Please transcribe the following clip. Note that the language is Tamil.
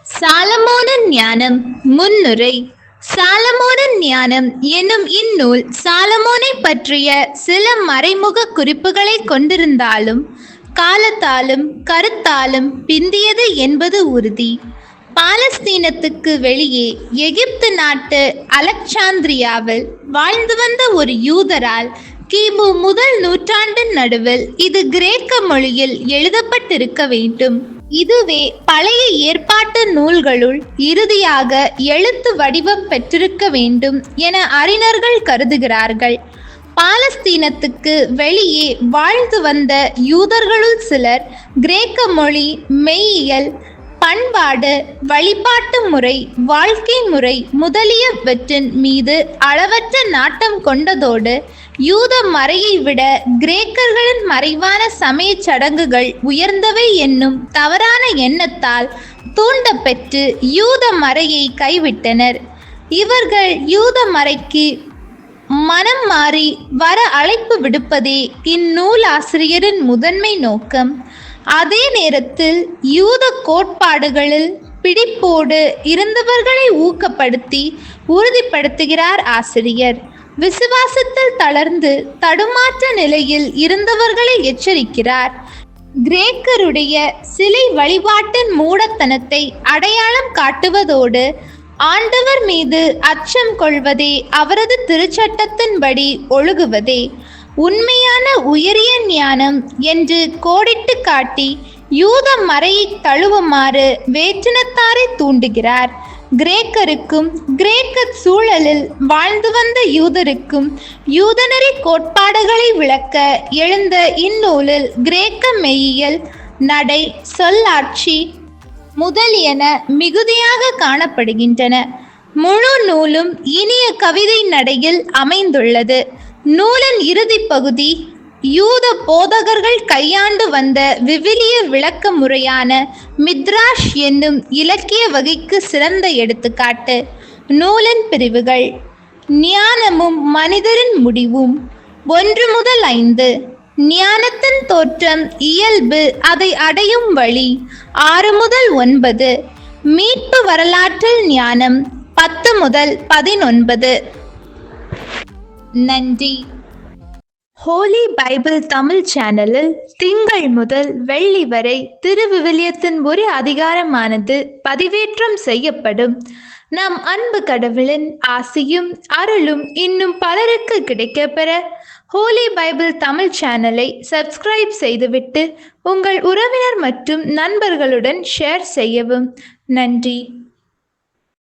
சாலமோனின் ஞானம் முன்னுரை. சாலமோனின் ஞானம் என்னும் இந்நூல் சாலமோனை பற்றிய சில மறைமுக குறிப்புகளை கொண்டிருந்தாலும் காலத்தாலும் கருத்தாலும் பிந்தியது என்பது உறுதி. பாலஸ்தீனத்துக்கு வெளியே எகிப்து நாட்டு அலெக்சாந்திரியாவில் வாழ்ந்து வந்த ஒரு யூதரால் கிமு முதல் நூற்றாண்டின் நடுவில் இது கிரேக்க மொழியில் எழுதப்பட்டிருக்க வேண்டும். இதுவே பழைய ஏற்பாட்டு நூல்களுள் இறுதியாக எழுத்து வடிவம் பெற்றிருக்க வேண்டும் என அறிஞர்கள் கருதுகிறார்கள். பாலஸ்தீனத்துக்கு வெளியே வாழ்ந்து வந்த யூதர்களுள் சிலர் கிரேக்க மொழி, மெய்யியல், பண்பாடு, வழிபாட்டு முறை, வாழ்க்கை முறை முதலியவற்றின் மீது அளவற்ற நாட்டம் கொண்டதோடு யூத மறையை விட கிரேக்கர்களின் மறைவான சமய சடங்குகள் உயர்ந்தவை என்னும் தவறான எண்ணத்தால் தூண்டப்பெற்று யூத மறையை கைவிட்டனர். இவர்கள் யூத மறைக்கு மனம் மாறி வர அழைப்பு விடுப்பதே இந்நூலாசிரியரின் முதன்மை நோக்கம். அதே நேரத்தில் யூத கோட்பாடுகளில் பிடிப்போடு இருந்தவர்களை ஊக்கப்படுத்தி உறுதிப்படுத்துகிறார் ஆசிரியர். விசுவாசத்தில் தளர்ந்து தடுமாற்ற நிலையில் இருந்தவர்களை எச்சரிக்கிறார். கிரேக்கருடைய சிலை வழிபாட்டின் மூடத்தனத்தை அடையாளம் காட்டுவதோடு ஆண்டவர் மீது அச்சம் கொள்வதே, அவரது திருச்சட்டத்தின்படி ஒழுகுவதே உண்மையான உயரிய ஞானம் என்று கோடிட்டு காட்டி யூத மறையை தழுவுமாறு வேற்றினத்தாரை தூண்டுகிறார். கிரேக்கருக்கும் கிரேக்க சூழலில் வாழ்ந்து வந்த யூதருக்கும் யூதநெறி கோட்பாடுகளை விளக்க எழுந்த இந்நூலில் கிரேக்க மெய்யியல், நடை, சொல்லாட்சி முதலியன மிகுதியாக காணப்படுகின்றன. முழு நூலும் இனிய கவிதை நடையில் அமைந்துள்ளது. நூலின் இறுதி பகுதி யூத போதகர்கள் கையாண்டு வந்த விவிலிய விளக்க முறையான மித்ராஷ் என்னும் இலக்கிய வகைக்கு சிறந்த எடுத்துக்காட்டு. நூலின் பிரிவுகள்: ஞானமும் மனிதரின் முடிவும் 1 முதல் 5, ஞானத்தின் தோற்றம், இயல்பு, அதை அடையும் வழி 6 முதல் 9, மீட்பு வரலாற்றில் ஞானம் 10 முதல் 19. நன்றி. ஹோலி பைபிள் தமிழ் சேனலில் திங்கள் முதல் வெள்ளி வரை திருவிவிலியத்தின் ஒரு அதிகாரமானது பதிவேற்றம் செய்யப்படும். நம் அன்பு கடவுளின் ஆசியும் அருளும் இன்னும் பலருக்கு கிடைக்கப்பெற ஹோலி பைபிள் தமிழ் சேனலை சப்ஸ்கிரைப் செய்துவிட்டு உங்கள் உறவினர் மற்றும் நண்பர்களுடன் ஷேர் செய்யவும். நன்றி.